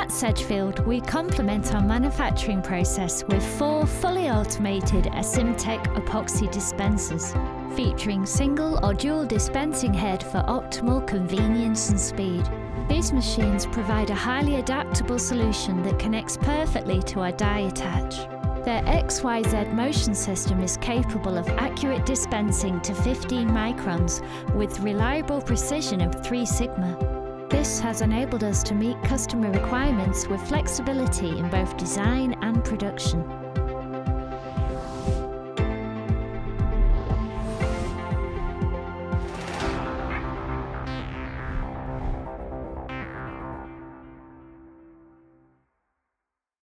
At Sedgefield, we complement our manufacturing process with 4 fully automated Asymtek epoxy dispensers, featuring single or dual dispensing head for optimal convenience and speed. These machines provide a highly adaptable solution that connects perfectly to our die attach. Their XYZ motion system is capable of accurate dispensing to 15 microns with reliable precision of 3 sigma. This has enabled us to meet customer requirements with flexibility in both design and production.